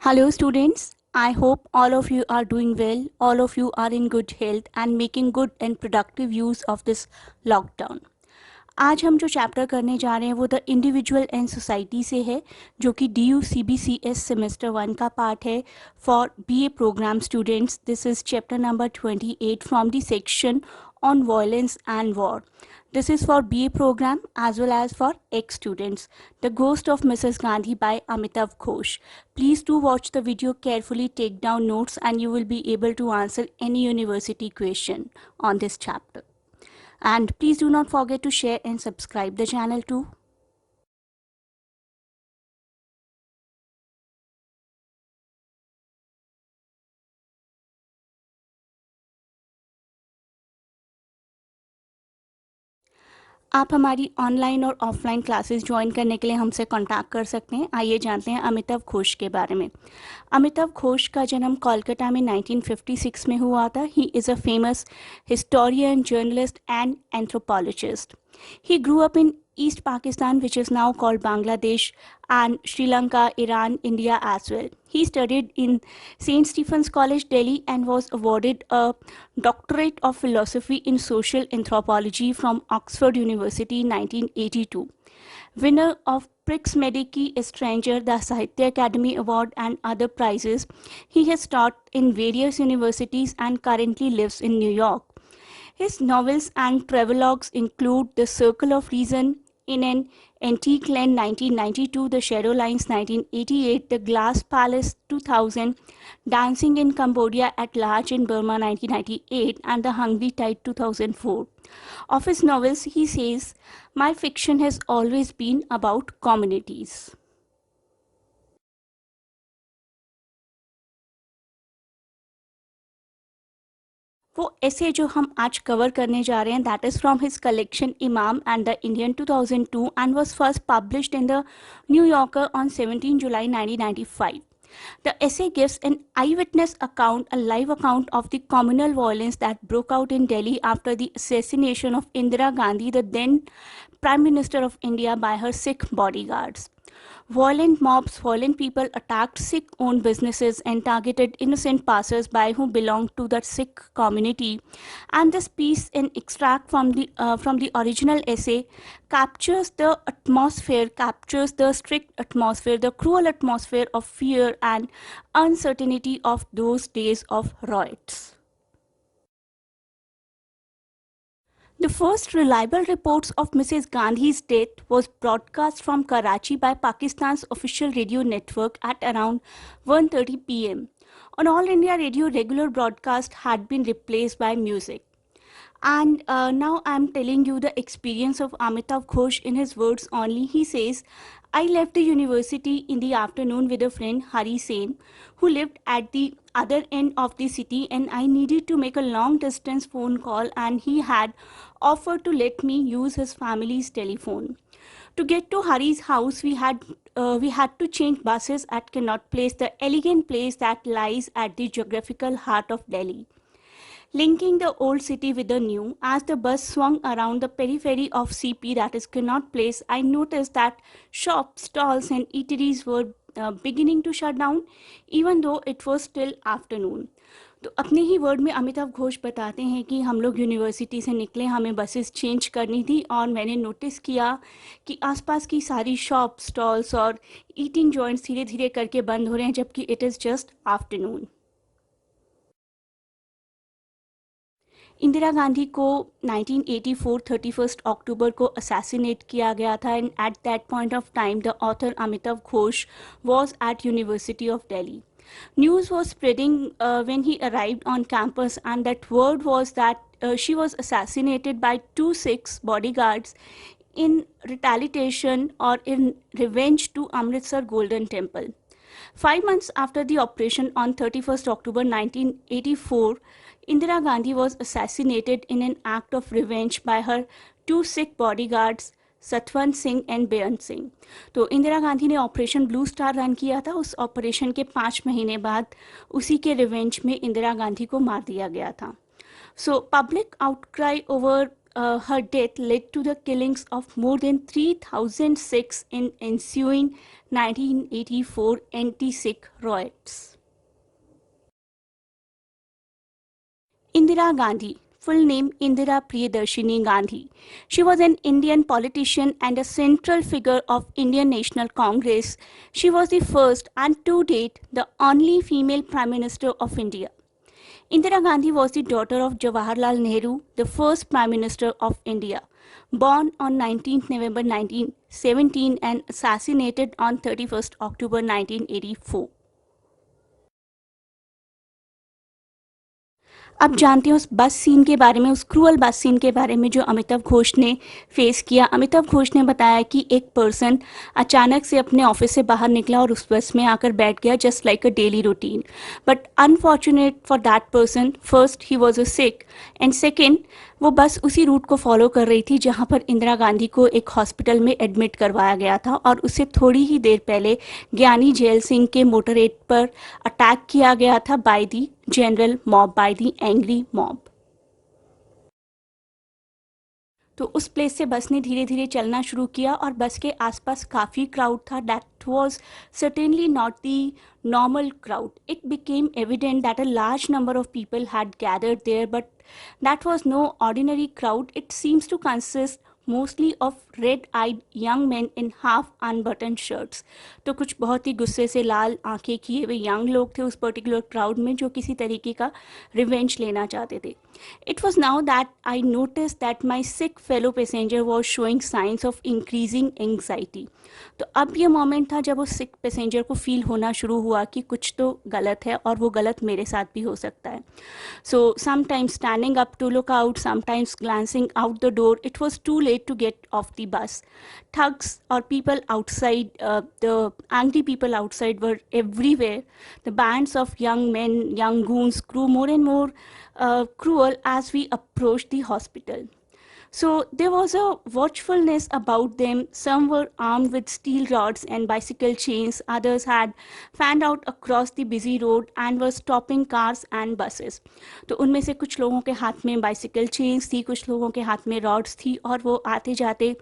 Hello, students. I hope all of you are doing well, all of you are in good health and making good and productive use of this lockdown. आज हम जो chapter करने जा रहे हैं वो the individual and society से है, जो कि D U C B C S semester 1 का पार्ट है for B A program students. This is chapter number 28 from the section on violence and war. This is for BA program as well as for ex students. The Ghost of Mrs. Gandhi by Amitav Ghosh. Please do watch the video carefully, take down notes, and you will be able to answer any university question on this chapter. And please do not forget to share and subscribe the channel too. आप हमारी online और offline classes join करने के लिए हमसे contact कर सकते हैं. आइए जानते हैं अमिताभ घोष के बारे में. अमिताभ घोष का जन्म कोलकाता में 1956 में हुआ था. He is a famous historian, journalist and anthropologist. He grew up in East Pakistan, which is now called Bangladesh, and Sri Lanka, Iran, India as well. He studied in St. Stephen's College, Delhi, and was awarded a doctorate of philosophy in social anthropology from Oxford University in 1982. Winner of Prix Medici Stranger, the Sahitya Academy Award, and other prizes, he has taught in various universities and currently lives in New York. His novels and travelogues include The Circle of Reason, In an Antique Land 1992, The Shadow Lines 1988, The Glass Palace 2000, Dancing in Cambodia at Large in Burma 1998, and The Hungry Tide 2004. Of his novels, he says, "My fiction has always been about communities." वो ऐसे जो हम आज cover करने जा रहे हैं that is from his collection imam and the Indian 2002 and was first published in the New Yorker on 17 July 1995. The essay gives an eyewitness account, a live account of the communal violence that broke out in Delhi after the assassination of Indira Gandhi, the then Prime Minister of India, by her Sikh bodyguards. Violent mobs, violent people attacked Sikh-owned businesses and targeted innocent passers-by who belonged to the Sikh community. And this piece, an extract from the original essay, captures the atmosphere, captures the strict atmosphere, the cruel atmosphere of fear and uncertainty of those days of riots. The first reliable reports of Mrs. Gandhi's death was broadcast from Karachi by Pakistan's official radio network at around 1:30 p.m. On All India Radio, regular broadcast had been replaced by music. And now I'm telling you the experience of Amitav Ghosh in his words only. He says, "I left the university in the afternoon with a friend, Hari Sen, who lived at the other end of the city, and I needed to make a long distance phone call, and he had offered to let me use his family's telephone. To get to Hari's house, we had to change buses at Connaught Place, the elegant place that lies at the geographical heart of Delhi, linking the old city with the new. As the bus swung around the periphery of CP, that is Connaught Place, I noticed that shops, stalls and eateries were beginning to shut down, even though it was still afternoon." तो अपने ही word में अमिताभ घोष बताते हैं कि हम लोग university से निकले, हमें बसेस चेंज करनी थी और मैंने नोटिस किया कि आसपास की सारी शॉप, स्टॉल्स और ईटिंग जॉइंट्स धीरे धीरे करके बंद हो रहे हैं, जबकि it is just afternoon. Indira Gandhi को 1984 31 अक्टूबर को असैसिनेट किया गया था, and at that point of time the author Amitabh Ghosh was at University of Delhi. News was spreading when he arrived on campus, and that word was that she was assassinated by 2 Sikh bodyguards in retaliation or in revenge to Amritsar Golden Temple. 5 months after the operation, on 31st October 1984, Indira Gandhi was assassinated in an act of revenge by her 2 Sikh bodyguards, Satwant Singh and Beant Singh. तो इंदिरा गांधी ने operation blue star run किया था. उस operation के 5 महीने बाद उसी के रिवेंज में इंदिरा गांधी को मार दिया गया था. So public outcry over her death led to the killings of more than 3,000 Sikhs in ensuing 1984 anti-Sikh riots. Indira Gandhi, full name Indira Priyadarshini Gandhi. She was an Indian politician and a central figure of Indian National Congress. She was the first and to date the only female Prime Minister of India. Indira Gandhi was the daughter of Jawaharlal Nehru, the first Prime Minister of India, born on 19th November 1917 and assassinated on 31st October 1984. अब जानते हैं उस बस scene के बारे में, उस cruel बस सीन के बारे में जो अमिताभ घोष ने फेस किया। अमिताभ घोष ने बताया कि एक पर्सन अचानक से अपने ऑफिस से बाहर निकला और उस बस में आकर बैठ गया, just like a daily routine. But unfortunate for that person, first he was a sick and second वो बस उसी रूट को फॉलो कर रही थी जहां पर इंदिरा गांधी को एक हॉस्पिटल में एडमिट करवाया गया था और उससे थोड़ी ही देर पहले ज्ञानी जैल सिंह के मोटरेट पर अटैक किया गया था by the general mob, by the angry mob. तो उस प्लेस से बस ने धीरे धीरे चलना शुरू किया और बस के आसपास काफ़ी क्राउड था। That was certainly not the normal crowd. It became evident that a large number of people had gathered there, but that was no ordinary crowd. It seems to consist mostly of red-eyed young men in half unbuttoned shirts. तो कुछ बहुत ही गुस्से से लाल आंखें किए हुए young लोग थे उस पर्टिकुलर क्राउड में जो किसी तरीके का रिवेंज लेना चाहते थे। It was now that I noticed that my sick fellow passenger was showing signs of increasing anxiety. तो अब ये मोमेंट था जब उस सिक पैसेंजर को फील होना शुरू हुआ कि कुछ तो गलत है और वो गलत मेरे साथ भी हो सकता है। So sometimes standing up to look out, sometimes glancing out the door, it was too late to get off the bus. Thugs or people outside, the angry people outside were everywhere. The bands of young men, young goons grew more and more cruel as we approached the hospital. So there was a watchfulness about them. Some were armed with steel rods and bicycle chains. Others had fanned out across the busy road and were stopping cars and buses. तो उनमें से कुछ लोगों के हाथ में bicycle chains थी, कुछ लोगों के हाथ में रॉड्स थी और वो आते जाते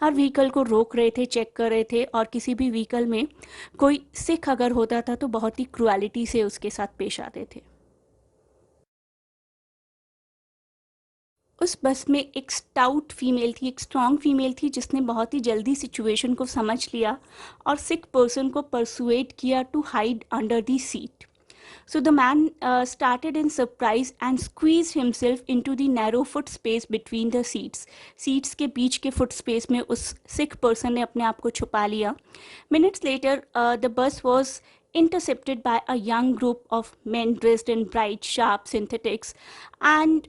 हर व्हीकल को रोक रहे थे, चेक कर रहे थे और किसी भी व्हीकल में कोई सिख अगर होता था तो बहुत ही क्रुएलिटी से उसके साथ पेश आते थे। उस बस में एक स्टाउट फीमेल थी, एक स्ट्रॉन्ग फीमेल थी जिसने बहुत ही जल्दी सिचुएशन को समझ लिया और सिक पर्सन को परसुएट किया to hide under the seat. So the man started in surprise and squeezed himself into the narrow foot space between the seats. Seats के बीच के foot space में उस sick person ने अपने आप को छुपा लिया। Minutes later, the bus was intercepted by a young group of men dressed in bright, sharp synthetics, and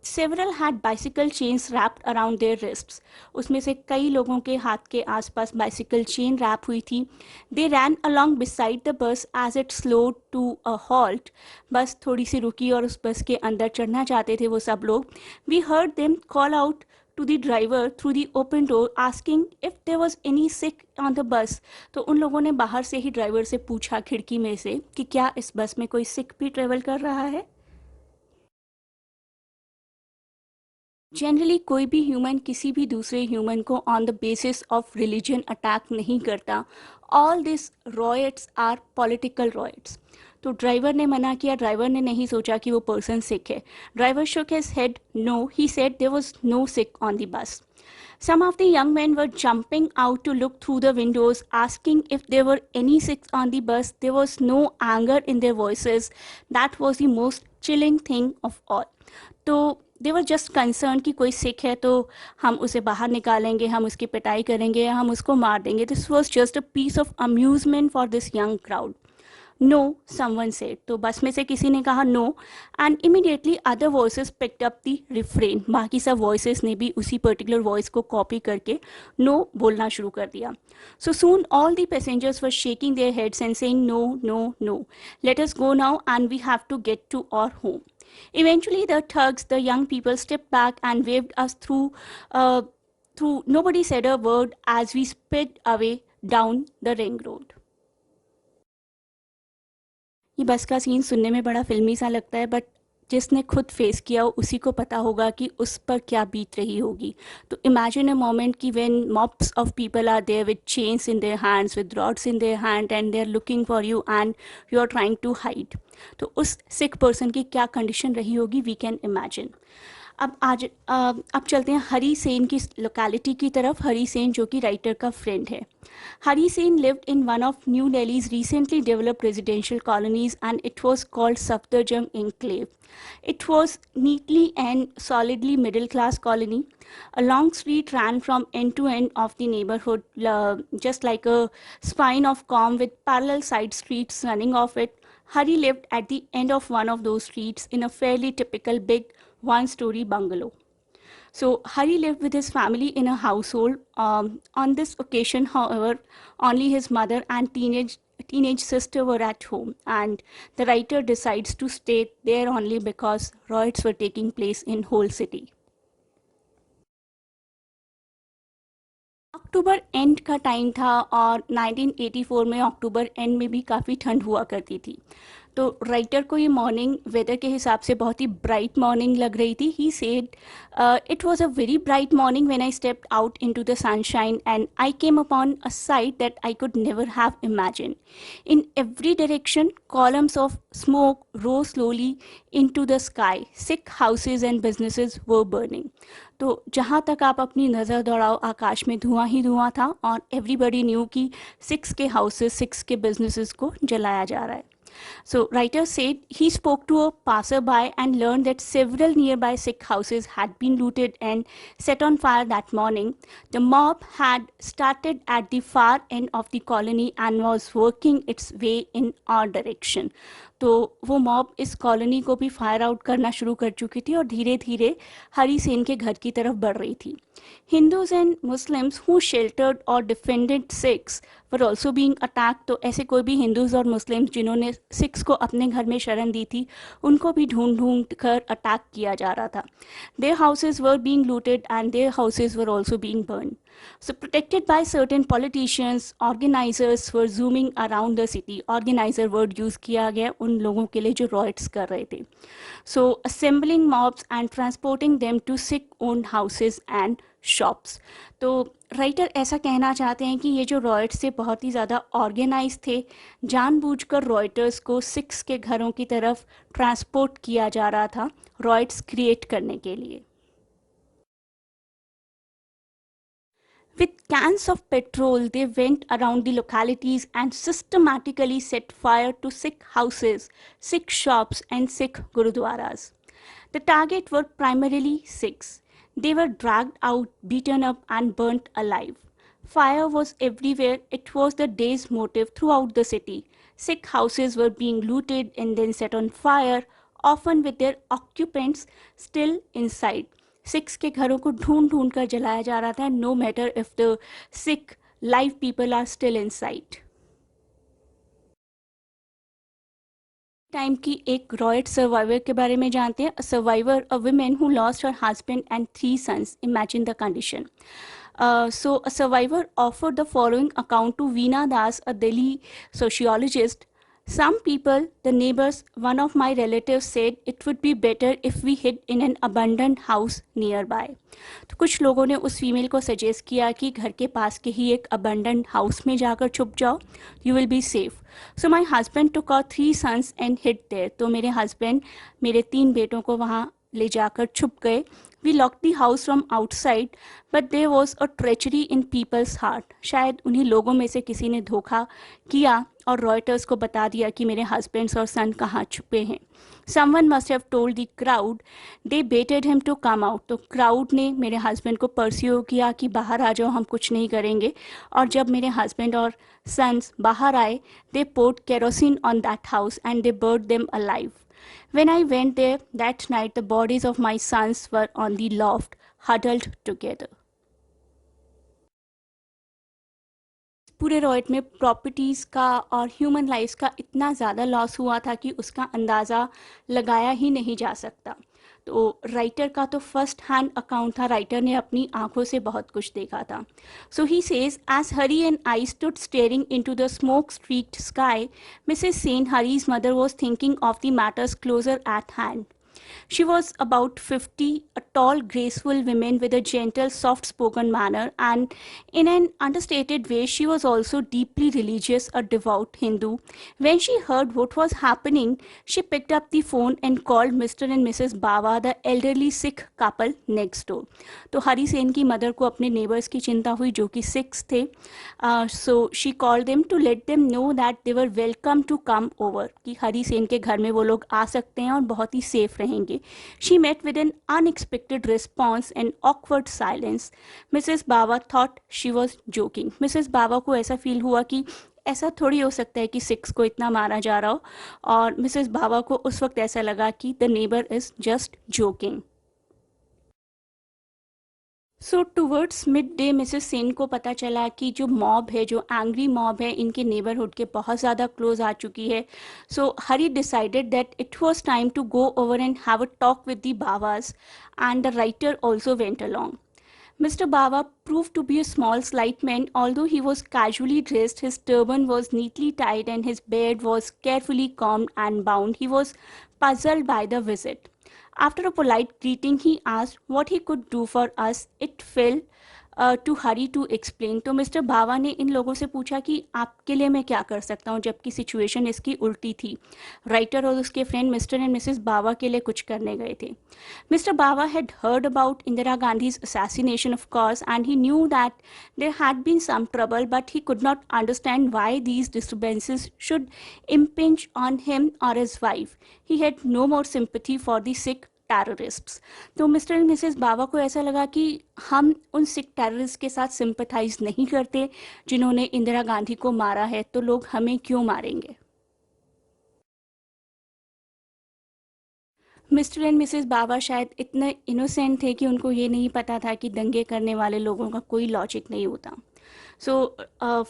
several had bicycle chains wrapped around their wrists. उसमें से कई लोगों के हाथ के आसपास bicycle chain wrap हुई थी। They ran along beside the bus as it slowed to a halt. बस थोड़ी सी रुकी और उस बस के अंदर चढ़ना चाहते थे वो सब लोग। We heard them call out to the driver through the open door asking if there was any sick on the bus. तो उन लोगों ने बाहर से ही ड्राइवर से पूछा खिड़की में से कि क्या इस बस में कोई सिख भी ट्रेवल कर रहा है। जनरली कोई भी ह्यूमन किसी भी दूसरे ह्यूमन को on the basis of religion attack नहीं करता। All this riots are political riots. तो ड्राइवर ने मना किया, ड्राइवर ने नहीं सोचा कि वो पर्सन सिख है। Driver shook his head no, he said there was no sick on the bus. Some of the young men were jumping out to look through the windows, asking if there were any Sikhs on the bus. There was no anger in their voices. That was the most chilling thing of all. तो दे were just concern कि कोई सिख है तो हम उसे बाहर निकालेंगे, हम उसकी पिटाई करेंगे या हम उसको मार देंगे। This was just a piece of amusement for this young crowd. No, someone said. तो बस में से किसी ने कहा no and immediately other voices picked up the refrain. बाकी सब वॉइसेस ने भी उसी पर्टिकुलर वॉइस को कॉपी करके नो बोलना शुरू कर दिया। So soon all the passengers were shaking their heads and saying no no no, let us go now and we have to get to our home. Eventually, the thugs, the young people, stepped back and waved us through. Nobody said a word as we sped away down the ring road. ये बस का scene सुनने में बड़ा फिल्मी सा लगता है, बट जिसने खुद फेस किया हो उसी को पता होगा कि उस पर क्या बीत रही होगी. तो इमेजिन अ मोमेंट कि when mobs of people are there with chains in their hands, with rods in their hand, and they are looking for you and you are trying to hide. तो उस Sikh person की क्या condition रही होगी, we can imagine. अब चलते हैं हरी सेन की लोकेलिटी की तरफ. हरी सेन जो कि राइटर का फ्रेंड है. हरी Sen lived in one of New Delhi's recently developed residential colonies, and it was called Safdarjung Enclave. It was neatly and solidly middle-class colony. A long street ran from end to end of the neighborhood, just like a spine of comb with parallel side streets running off it. Hari lived at the end of one of those streets in a fairly typical big one-story bungalow. So Hari lived with his family in a household. On this occasion, however, only his mother and teenage sister were at home, and the writer decides to stay there only because riots were taking place in whole city. October and का time था और 1984 में October and में भी काफ़ी ठंड हुआ करती थी. तो राइटर को ये मॉर्निंग वेदर के हिसाब से बहुत ही ब्राइट मॉर्निंग लग रही थी. He said it was a very bright morning when I stepped out into the sunshine and I came upon a site that I could never have imagine. In every direction columns of smoke rose slowly into the sky. Sikh houses and businesses were burning. तो जहाँ तक आप अपनी नज़र दौड़ाओ आकाश में धुआं ही धुआं था और एवरीबडी न्यू कि सिक्स के हाउसेस, सिक्स के बिजनेसेस को जलाया जा रहा है. So writer said he spoke to a passerby and learned that several nearby Sikh houses had been looted and set on fire that morning. The mob had started at the far end of the colony and was working its way in our direction. तो वो mob इस colony को भी fire out करना शुरू कर चुकी थी और धीरे धीरे हरी सेन के घर की तरफ बढ़ रही थी. Hindus and Muslims who sheltered or defended Sikhs were also being attacked. तो ऐसे कोई भी हिंदूज और मुस्लिम्स जिन्होंने सिख्स को अपने घर में शरण दी थी उनको भी ढूंढ ढूंढ कर अटैक किया जा रहा था. Their houses were being looted and their houses were also being burned. So protected by certain politicians, organizers were zooming around the city. Organizer word use किया गया उन लोगों के लिए जो riots कर रहे थे. So assembling mobs and transporting them to Sikh-owned houses and shops. तो राइटर ऐसा कहना चाहते हैं कि ये जो रॉयट्स थे बहुत ही ज़्यादा ऑर्गेनाइज थे. जानबूझकर रॉयटर्स को सिक्स के घरों की तरफ ट्रांसपोर्ट किया जा रहा था रॉयट्स क्रिएट करने के लिए. With cans of petrol, they went around the localities and systematically set fire to Sikh houses, Sikh shops, and Sikh gurudwaras. The target were primarily Sikhs. They were dragged out, beaten up, and burnt alive. Fire was everywhere. It was the day's motive throughout the city. Sikh houses were being looted and then set on fire, often with their occupants still inside. Six के घरों को ढूंढ ढूंढ कर जलाया जा रहा था, no matter if the Sikh live people are still in sight. Time की एक रॉयट सर्वाइवर के बारे में जानते हैं. A survivor, a women who lost her husband and 3 sons. Imagine the condition. So a survivor offered the following account to Veena Das, a Delhi sociologist. Some people, the neighbors, one of my relatives said it would be better if we hid in an abandoned house nearby. तो कुछ लोगों ने उस female को suggest किया कि घर के पास के ही एक abandoned house में जाकर छुप जाओ, you will be safe. So my husband took our 3 sons and hid there. तो मेरे husband मेरे 3 बेटों को वहाँ ले जाकर छुप गए. We locked the house from outside, but there was a treachery in people's heart. शायद उन्हीं लोगों में से किसी ने धोखा किया और रॉयटर्स को बता दिया कि मेरे हस्बैंड्स और सन कहाँ छुपे हैं. Someone must have told the crowd. They baited him to come out. तो क्राउड ने मेरे हस्बैंड को परस्यू किया कि बाहर आ जाओ, हम कुछ नहीं करेंगे. और जब मेरे हस्बैंड और सन्स बाहर आए, they poured kerosene on that house and they burned them alive. When I went there that night, the bodies of my sons were on the loft, huddled together. पूरे रॉयट में properties का और human lives का इतना ज़्यादा loss हुआ था कि उसका अंदाज़ा लगाया ही नहीं जा सकता. तो राइटर का तो फर्स्ट हैंड अकाउंट था, राइटर ने अपनी आंखों से बहुत कुछ देखा था. So he says, as Hari and I stood staring into the smoke streaked sky, Mrs Sen, Hari's mother, was thinking of the matters closer at hand. She was about 50, a tall, graceful woman with a gentle, soft spoken manner, and in an understated way, she was also deeply religious, a devout Hindu. When she heard what was happening, she picked up the phone and called Mr. and Mrs. Bawa, the elderly Sikh couple next door. तो हरी सेन की mother को अपने neighbours की चिंता हुई जो कि six थे. So she called them to let them know that they were welcome to come over, कि हरी सेन के घर में वो लोग आ सकते हैं और बहुत ही सेफ रहेंगे. She met with an unexpected response and awkward silence. Mrs Bawa thought she was joking. Mrs Bawa को ऐसा फील हुआ कि ऐसा थोड़ी हो सकता है कि सिक्स को इतना मारा जा रहा हो, और मिसेस बावा को उस वक्त ऐसा लगा कि the neighbour is just joking. So towards mid day Mrs Sen को पता चला कि जो मॉब है, जो एंग्री मॉब है, इनके नेबरहुड के बहुत ज़्यादा क्लोज आ चुकी है. So Hari decided that it was time to go over and have a talk with the Bawas, and the writer also went along. Mr. Bawa proved to be a small, slight man. Although he was casually dressed, his turban was neatly tied and his beard was carefully combed and bound. He was puzzled by the visit. After a polite greeting, he asked what he could do for us. It fell to Hari to explain. तो mister Bawa ने इन लोगों से पूछा कि आपके लिए मैं क्या कर सकता हूँ, जबकि सिचुएशन इसकी उल्टी थी. राइटर और उसके फ्रेंड मिस्टर एंड मिसेस बावा के लिए कुछ करने गए थे. Mister Bawa had heard about Indira Gandhi's assassination of course, and he knew that there had been some trouble, but he could not understand why these disturbances should impinge on him or his wife. He had no more sympathy for the sick terrorists. तो mister and Mrs Bawa को ऐसा लगा कि हम उन Sikh terrorist के साथ sympathise नहीं करते जिन्होंने इंदिरा गांधी को मारा है, तो लोग हमें क्यों मारेंगे. मिस्टर एंड मिसेस बावा शायद इतने इनोसेंट थे कि उनको ये नहीं पता था कि दंगे करने वाले लोगों का कोई लॉजिक नहीं होता. So,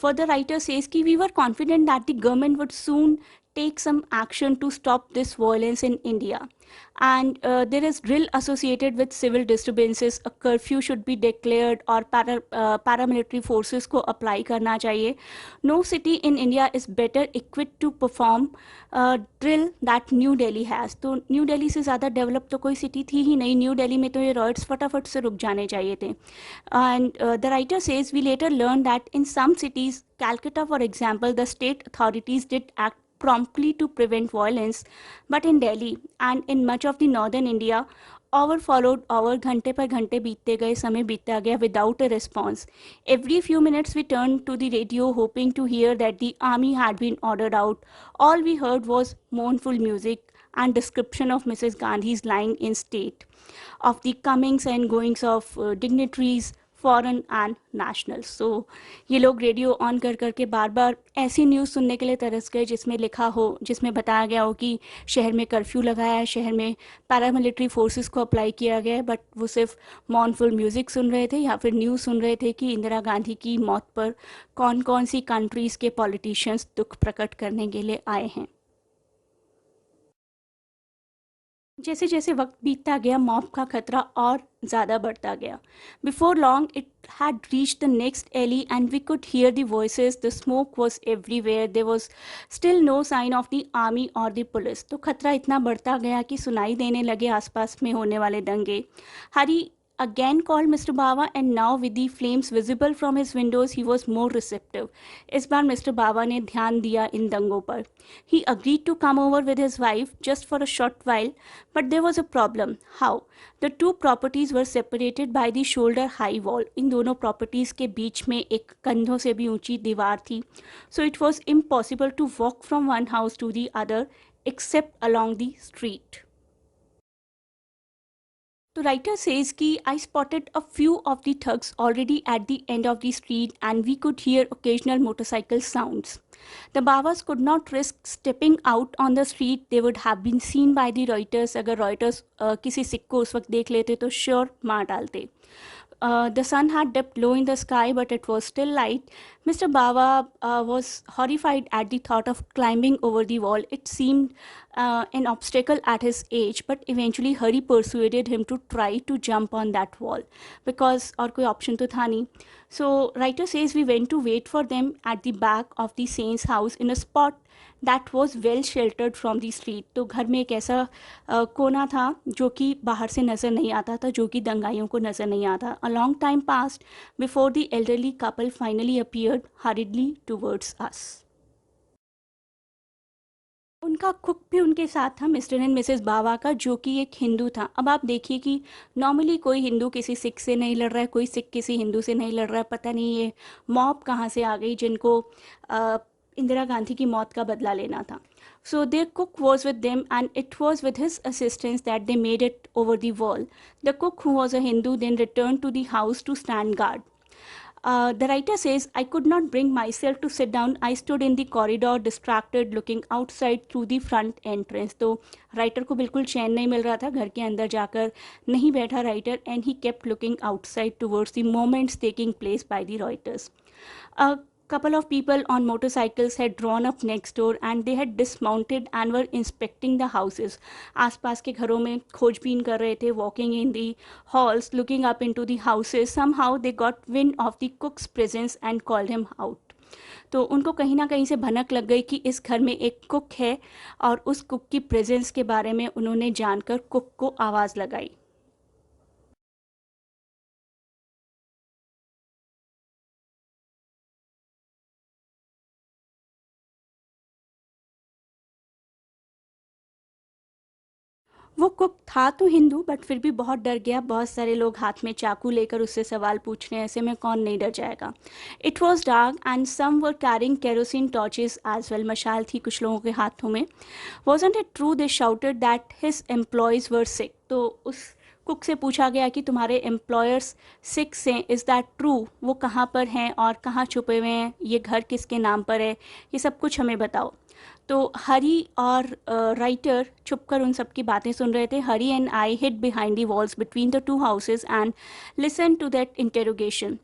further writer says कि we were confident that the government would soon take some action to stop this violence in India. And there is drill associated with civil disturbances. A curfew should be declared or paramilitary forces को apply करना चाहिए. No city in India is better equipped to perform drill that New Delhi has. तो new Delhi से ज़्यादा develop तो कोई city थी ही नहीं. न्यू दिल्ली में तो ये रॉयट्स फटाफट से रुक जाने चाहिए थे. And the writer says we later learned that in some cities, Calcutta for example, the state authorities did act promptly to prevent violence, but in Delhi and in much of the northern India, hour followed hour, घंटे पर घंटे बीतते गए, समय बीतता गया without a response. Every few minutes we turned to the radio hoping to hear that the army had been ordered out. All we heard was mournful music and description of Mrs. Gandhi's lying in state, of the comings and goings of dignitaries, foreign and nationals. So ये लोग radio on कर करके बार बार ऐसी news सुनने के लिए तरस गए जिसमें लिखा हो, जिसमें बताया गया हो कि शहर में कर्फ्यू लगाया है, शहर में पैरामिलिट्री फोर्सेस को अप्लाई किया गया है, बट वो सिर्फ मॉर्नफुल म्यूज़िक सुन रहे थे या फिर न्यूज़ सुन रहे थे कि इंदिरा गांधी की मौत पर कौन कौन सी कंट्रीज़ के पॉलिटिशियंस दुख प्रकट करने के लिए आए हैं. जैसे जैसे वक्त बीतता गया, मॉब का खतरा और ज़्यादा बढ़ता गया. Before long it had reached the next alley and we could hear the voices. The smoke was everywhere. There was still no sign of the army or the police. तो खतरा इतना बढ़ता गया कि सुनाई देने लगे आसपास में होने वाले दंगे. हरी again called Mr. Bawa, and now with the flames visible from his windows he was more receptive. इस बार मिस्टर बावा ने ध्यान दिया इन दंगों पर. He agreed to come over with his wife just for a short while, but there was a problem. How? The two properties were separated by the shoulder high wall. इन दोनों properties के बीच में एक कंधों से भी ऊंची दीवार थी. So it was impossible to walk from one house to the other except along the street. The writer says कि I spotted a few of the thugs already at the end of the street and we could hear occasional motorcycle sounds. The Bawas could not risk stepping out on the street. They would have been seen by the Reuters. अगर Reuters किसी सिख को उस वक्त देख लेते तो sure मार डालते. The sun had dipped low in the sky, but it was still light. Mr. Bawa was horrified at the thought of climbing over the wall. It seemed an obstacle at his age, but eventually Hari persuaded him to try to jump on that wall because और कोई option तो था नहीं. So writer says we went to wait for them at the back of the saint's house in a spot that was well sheltered from the street. तो घर में एक ऐसा कोना था जो कि बाहर से नज़र नहीं आता था, जो कि दंगाइयों को नज़र नहीं आता. A long time passed before the elderly couple finally appeared hurriedly towards us. उनका कुक भी उनके साथ था, मिस्टर एंड मिसेस बावा का, जो कि एक हिंदू था. अब आप देखिए कि नॉर्मली कोई हिंदू किसी सिख से नहीं लड़ रहा है, कोई सिख किसी हिंदू से नहीं लड़ रहा है. पता नहीं ये मॉब कहाँ से आ गई जिनको इंदिरा गांधी की मौत का बदला लेना था. So their cook was with them and it was with his assistance that they made it over the wall. The cook who was a Hindu then return to the house to stand guard. The writer says, I could not bring myself to sit down. I stood in the corridor, distracted, looking outside through the front entrance. तो writer को बिल्कुल चैन नहीं मिल रहा था, घर के अंदर जाकर नहीं बैठा writer, and he kept looking outside towards the moments taking place by the Reuters. Couple of people on motorcycles had drawn up next door and they had dismounted and were inspecting the houses. आसपास के घरों में खोजबीन कर रहे थे, walking in the halls, looking up into the houses. Somehow they got wind of the cook's presence and called him out. तो उनको कहीं ना कहीं से भनक लग गई कि इस घर में एक कुक है और उस कुक की प्रेजेंस के बारे में उन्होंने जानकर कुक को आवाज़ लगाई. वो कुक था तो हिंदू, बट फिर भी बहुत डर गया. बहुत सारे लोग हाथ में चाकू लेकर उससे सवाल पूछ रहे हैं, ऐसे में कौन नहीं डर जाएगा. It was dark and some were carrying kerosene torches as well. मशाल थी कुछ लोगों के हाथों में. Wasn't it true they shouted that his employees were sick. तो उस कुक से पूछा गया कि तुम्हारे एम्प्लॉयर्स सिक हैं, इज़ दैट ट्रू? वो कहाँ पर हैं और कहाँ छुपे हुए हैं, ये घर किसके नाम पर है, ये सब कुछ हमें बताओ. तो हरी और राइटर छुपकर उन सब की बातें सुन रहे थे. Hari and I hid behind the walls between the two houses and listen to that interrogation.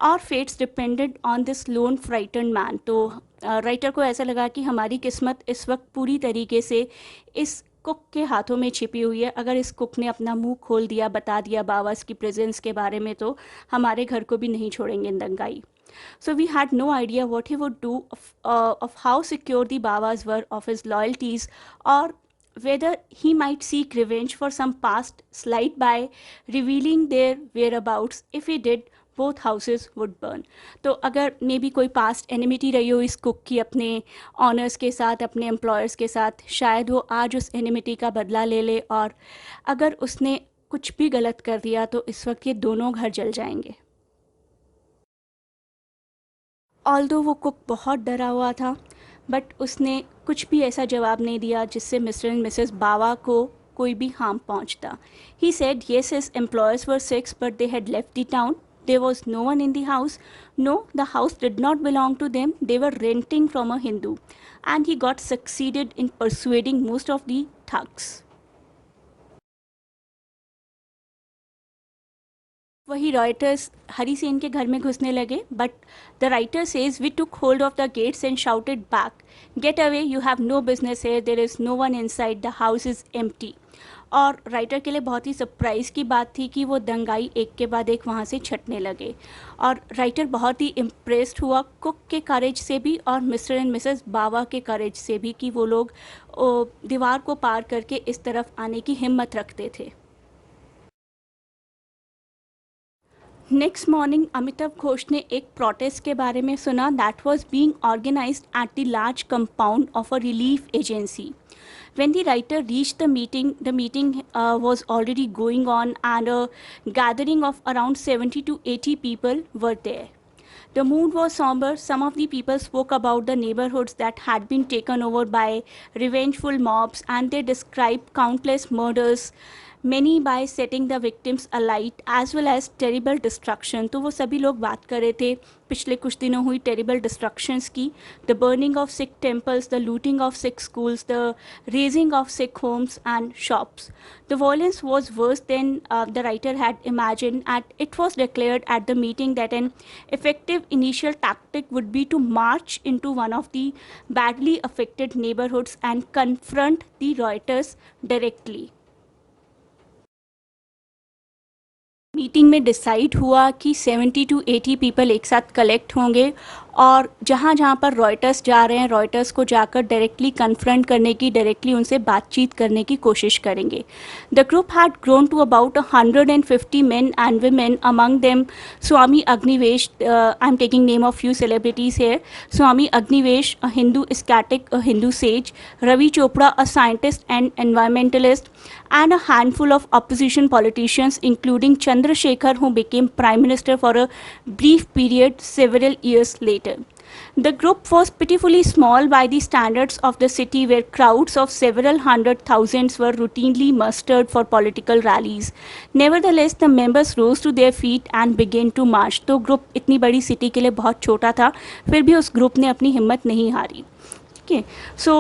Our fates depended on this lone frightened man. तो राइटर को ऐसा लगा कि हमारी किस्मत इस वक्त पूरी तरीके से इस कुक के हाथों में छिपी हुई है. अगर इस कुक ने अपना मुंह खोल दिया, बता दिया बावास की प्रेजेंस के बारे में, तो हमारे घर को भी नहीं छोड़ेंगे दंगाई. So we had no idea what he would do of how secure the Babas were of his loyalties, or whether he might seek revenge for some past slight by revealing their whereabouts. If he did, both houses would burn. तो अगर may be कोई past एनिमिटी रही हो इस cook की अपने honours के साथ, अपने एम्प्लॉयर्स के साथ, शायद वो आज उस एनिमिटी का बदला ले ले, और अगर उसने कुछ भी गलत कर दिया तो इस वक्त ये दोनों घर जल जाएंगे. ऑल्दो वो कुक बहुत डरा हुआ था, बट उसने कुछ भी ऐसा जवाब नहीं दिया जिससे मिस्टर एंड मिसेस बावा को कोई भी हार्म पहुंचता. He said yes his employers were six but they had left the town. There was no one in the house. No, the house did not belong to them. They were renting from a Hindu. And he got succeeded in persuading most of the thugs. वही rioters Hari Sen के घर में घुसने लगे, but the writer says we took hold of the gates and shouted back, get away, you have no business here, there is no one inside, the house is empty. और writer के लिए बहुत ही surprise की बात थी कि वो दंगाई एक के बाद एक वहाँ से छटने लगे. और राइटर बहुत ही इम्प्रेस्ड हुआ कुक के करेज से भी और मिस्टर एंड मिसेस बावा के करेज से भी कि वो लोग दीवार को पार करके इस तरफ आने की हिम्मत रखते थे. नेक्स्ट मॉर्निंग अमिताभ घोष ने एक प्रोटेस्ट के बारे में सुना that was being organised at the large compound of a relief agency. When the writer reached the meeting was already going on and a gathering of around 70 to 80 people were there. The mood was somber. Some of the people spoke about the neighborhoods that had been taken over by revengeful mobs, and they described countless murders, many by setting the victims alight as well as terrible destruction. तो वो सभी लोग बात कर रहे थे पिछले कुछ दिनों हुई terrible destructions की, the burning of Sikh temples, the looting of Sikh schools, the razing of Sikh homes and shops. The violence was worse than the writer had imagined, and it was declared at the meeting that an effective initial tactic would be to march into one of the badly affected neighborhoods and confront the rioters directly. Meeting में decide हुआ कि 70 to 80 people एक साथ collect होंगे और जहाँ जहाँ पर रॉयटर्स जा रहे हैं रॉयटर्स को जाकर डायरेक्टली कन्फ्रंट करने की, डायरेक्टली उनसे बातचीत करने की कोशिश करेंगे. The group had grown to about 150 men and women, among them Swami Agnivesh. I'm taking name of few celebrities here. Swami Agnivesh, a Hindu ascetic, a Hindu sage, Ravi Chopra, a scientist and environmentalist, and a handful of opposition politicians, including Chandrasekhar, who became prime minister for a brief period several years later. The group was pitifully small by the standards of the city, where crowds of several hundred thousands were routinely mustered for political rallies. Nevertheless, the members rose to their feet and began to march. तो group इतनी बड़ी city के लिए बहुत छोटा था, फिर भी उस ग्रुप ने अपनी हिम्मत नहीं हारी. Okay, so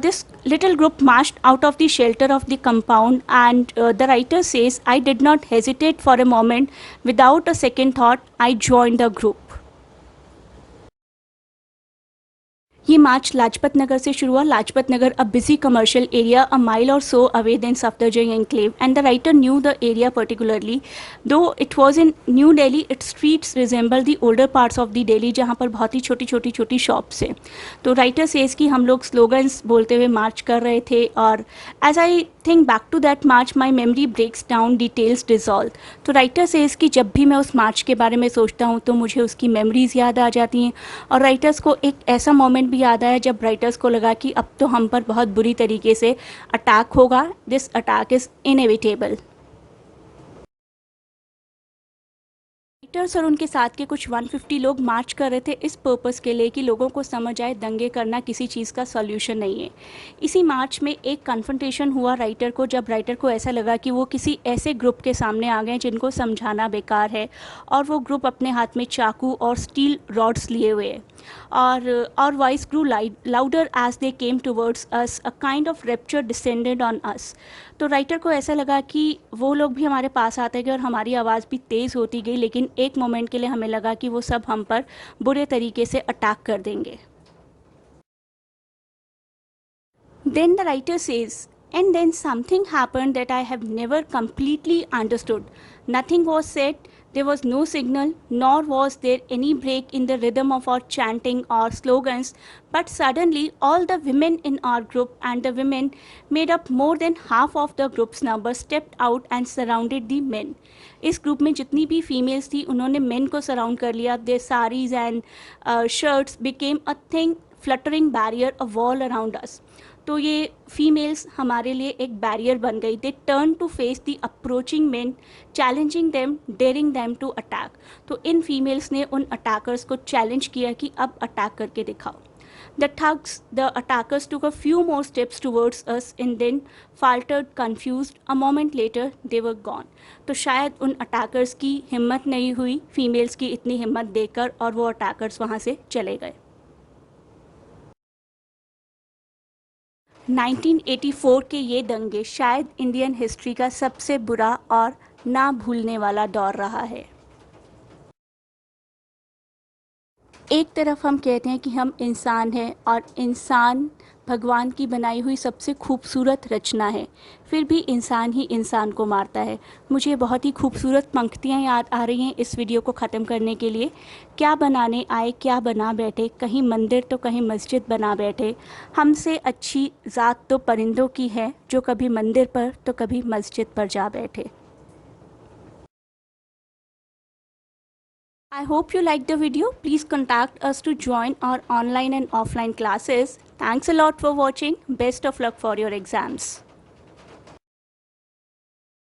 this little group marched out of the shelter of the compound, and the writer says, I did not hesitate for a moment. Without a second thought, I joined the group. ये मार्च लाजपत नगर से शुरू हुआ. Lajpat Nagar, a busy commercial area, a mile or so away then Safdarjung enclave, and the writer knew the area particularly. Though it was in New Delhi, its streets resemble the older parts of the Delhi, जहाँ पर बहुत ही छोटी छोटी छोटी shops हैं. तो writer says कि हम लोग स्लोगन्स बोलते हुए मार्च कर रहे थे, और as I think back to that march my memory breaks down, details dissolve. तो राइटर सेज कि जब भी मैं उस मार्च के बारे में सोचता हूँ तो मुझे उसकी मेमोरीज याद आ जाती हैं, और राइटर्स को एक ऐसा मोमेंट भी याद आया जब राइटर्स को लगा कि अब तो हम पर बहुत बुरी तरीके से अटैक होगा. This attack is inevitable. Writers और उनके साथ के कुछ 150 लोग मार्च कर रहे थे इस पर्पस के लिए कि लोगों को समझ आए दंगे करना किसी चीज़ का सॉल्यूशन नहीं है. इसी मार्च में एक कन्फ्रंटेशन हुआ राइटर को, जब राइटर को ऐसा लगा कि वो किसी ऐसे ग्रुप के सामने आ गए जिनको समझाना बेकार है, और वो ग्रुप अपने हाथ में चाकू और स्टील रॉड्स लिए हुए है. और voice grew louder as they came towards us, a kind of rapture descended on us. तो राइटर को ऐसा लगा कि वो लोग भी हमारे पास आते गए और हमारी आवाज़ भी तेज़ होती गई, लेकिन एक मोमेंट के लिए हमें लगा कि वो सब हम पर बुरे तरीके से अटैक कर देंगे. Then the writer says, and then something happened that I have never completely understood. Nothing was said, there was no signal, nor was there any break in the rhythm of our chanting or slogans, but suddenly all the women in our group, and the women made up more than half of the group's number, stepped out and surrounded the men. इस group में जितनी भी females थी उन्होंने main को surround कर लिया. Their saris and shirts became a thing fluttering barrier, a wall around us. तो ये फीमेल्स हमारे लिए एक बैरियर बन गई. They turn to face the approaching men, challenging them, daring them to attack. तो इन फीमेल्स ने उन अटैकर्स को चैलेंज किया कि अब अटैक करके दिखाओ. The thugs, the attackers took a few more steps towards us and then faltered, confused. A moment later, they were gone. तो शायद उन अटैकर्स की हिम्मत नहीं हुई फीमेल्स की इतनी हिम्मत देखकर, और वो अटैकर्स वहाँ से चले गए. 1984 के ये दंगे शायद इंडियन हिस्ट्री का सबसे बुरा और ना भूलने वाला दौर रहा है. एक तरफ हम कहते हैं कि हम इंसान हैं और इंसान भगवान की बनाई हुई सबसे खूबसूरत रचना है, फिर भी इंसान ही इंसान को मारता है. मुझे बहुत ही खूबसूरत पंक्तियाँ याद आ रही हैं इस वीडियो को ख़त्म करने के लिए. क्या बनाने आए क्या बना बैठे, कहीं मंदिर तो कहीं मस्जिद बना बैठे. हमसे अच्छी ज़ात तो परिंदों की है, जो कभी मंदिर पर तो कभी मस्जिद पर जा बैठे. I hope you liked the video. Please contact us to join our online and offline classes. Thanks a lot for watching. Best of luck for your exams.